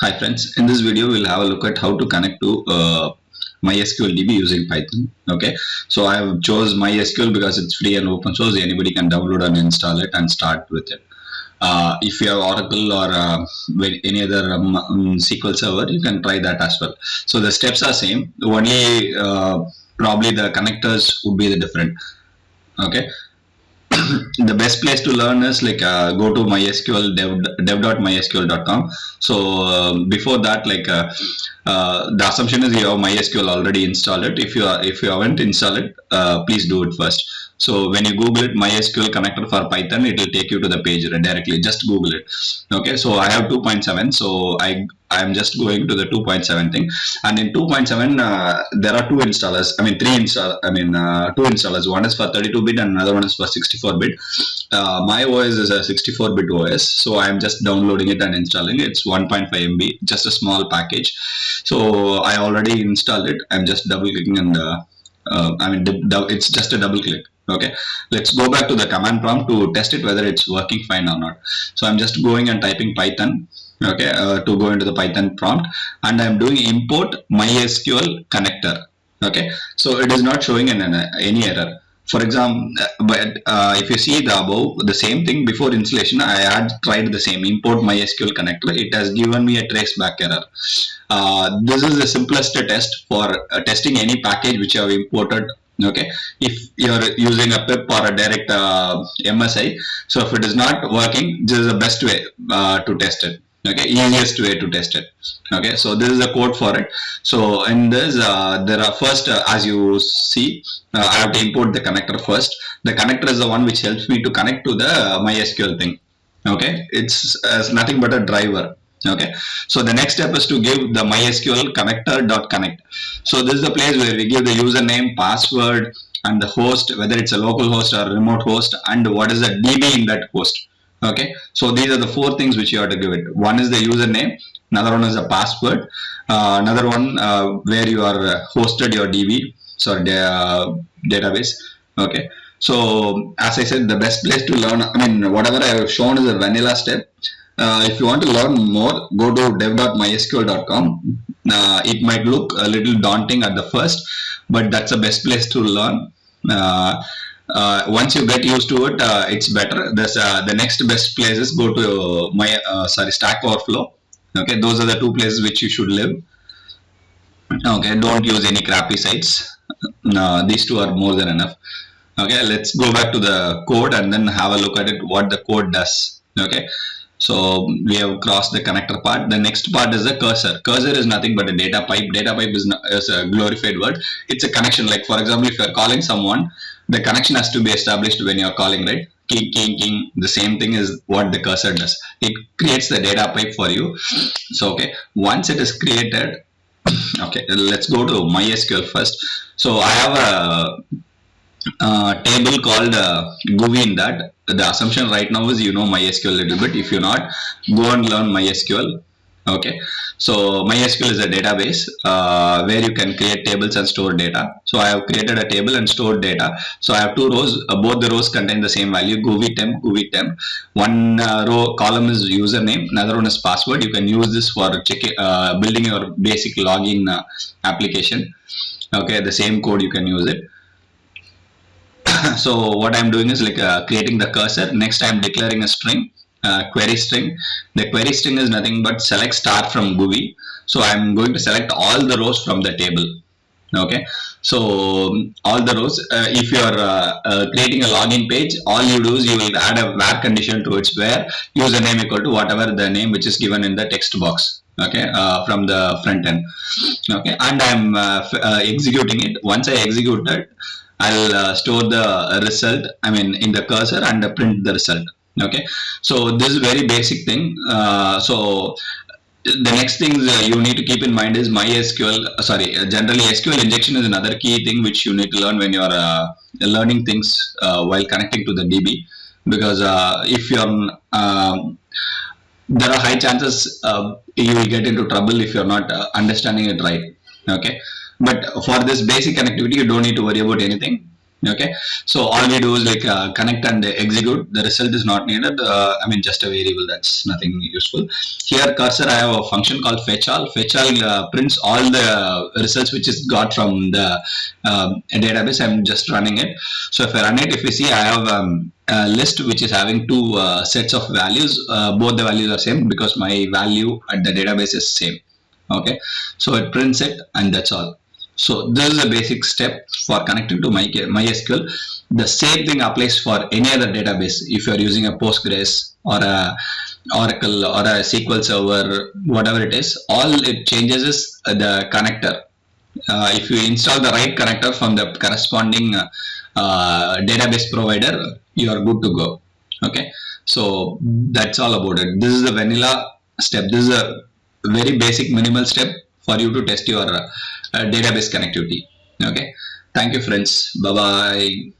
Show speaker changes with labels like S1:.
S1: Hi friends, in this video we'll have a look at how to connect to MySQL DB using Python. Okay, so I have chose MySQL because it's free and open source. Anybody can download and install it and start with it. If you have Oracle or any other SQL server, you can try that as well. So the steps are same. Only probably the connectors would be the different. Okay, the best place to learn is like go to mysql dev.mysql.com. So before that, the assumption is you have mysql already installed it. If you haven't installed it, please do it first. So when you Google it, MySQL connector for Python, it will take you to the page directly. Just Google it. Okay, so I have 2.7, so I'm just going to the 2.7 thing. And in 2.7, there are two installers. I mean, two installers. One is for 32-bit and another one is for 64-bit. My OS is a 64-bit OS, so I'm just downloading it and installing it. It's 1.5 MB, just a small package. So I already installed it. I'm just double clicking and it's just a double click. Okay, let's go back to the command prompt to test it whether it's working fine or not. So I'm just going and typing Python. Okay, to go into the Python prompt, and I'm doing import MySQL connector. Okay, so it is not showing any error. For example, if you see the above, the same thing before installation, I had tried the same import MySQL connector. It has given me a traceback error. This is the simplest test for testing any package which you have imported. Okay, if you're using a pip or a direct MSI, so if it is not working, this is the best way to test it. Okay, easiest way to test it. Okay, so this is the code for it. So in this, there are first, as you see, I have to import the connector first. The connector is the one which helps me to connect to the MySQL thing. Okay, it's nothing but a driver. Okay, so the next step is to give the MySQL connector.connect. So this is the place where we give the username, password, and the host, whether it's a local host or a remote host, and what is the DB in that host. Okay, so these are the four things which you have to give it. One is the username, another one is the password, another one where you are hosted your DB, sorry, database. Okay, so as I said, the best place to learn, I mean, whatever I have shown is a vanilla step. If you want to learn more, go to dev.mysql.com. It might look a little daunting at the first, but that's the best place to learn. Once you get used to it, it's better. The next best place is go to Stack Overflow. Okay, those are the two places which you should live. Okay, don't use any crappy sites. No, these two are more than enough. Okay, let's go back to the code and then have a look at it, what the code does. Okay, so we have crossed the connector part. The next part is the cursor. Cursor is nothing but a data pipe. Data pipe is a glorified word. It's a connection. Like for example, if you are calling someone, the connection has to be established when you are calling, right? King, king, king. The same thing is what the cursor does. It creates the data pipe for you. So okay, once it is created, okay, let's go to MySQL first. So I have a table called GUVI in that. The assumption right now is you know MySQL a little bit. If you're not, go and learn MySQL. Okay, so MySQL is a database where you can create tables and store data. So I have created a table and stored data. So I have two rows. Both the rows contain the same value, GUVI temp, GUVI temp. One row column is username, another one is password. You can use this for building your basic login application. Okay, the same code you can use it. So what I'm doing is creating the cursor. Next I'm declaring a string, query string. The query string is nothing but select star from GUVI. So I'm going to select all the rows from the table. Okay, so all the rows, if you are creating a login page, all you do is you will add a where condition to its where username equal to whatever the name which is given in the text box. Okay, from the front end. Okay, and I'm executing it. Once I execute it, I'll store the result, I mean in the cursor, and print the result. Okay, so this is very basic thing. So the next thing you need to keep in mind is generally SQL injection is another key thing which you need to learn when you are learning things while connecting to the DB, because if you're there are high chances you will get into trouble if you're not understanding it right. Okay, but for this basic connectivity, you don't need to worry about anything. Okay, so all we do is like connect and execute. The result is not needed. I mean, just a variable, that's nothing useful. Here cursor, I have a function called fetch all. Fetch all prints all the results which is got from the database. I'm just running it. So if I run it, if you see, I have a list which is having two sets of values. Both the values are same because my value at the database is same. Okay, so it prints it, and that's all. So this is a basic step for connecting to MySQL. The same thing applies for any other database. If you are using a Postgres or a Oracle or a SQL Server, whatever it is, all it changes is the connector. If you install the right connector from the corresponding database provider, you are good to go. Okay, so that's all about it. This is the vanilla step. This is a very basic minimal step for you to test your database connectivity. Okay, thank you friends. Bye bye.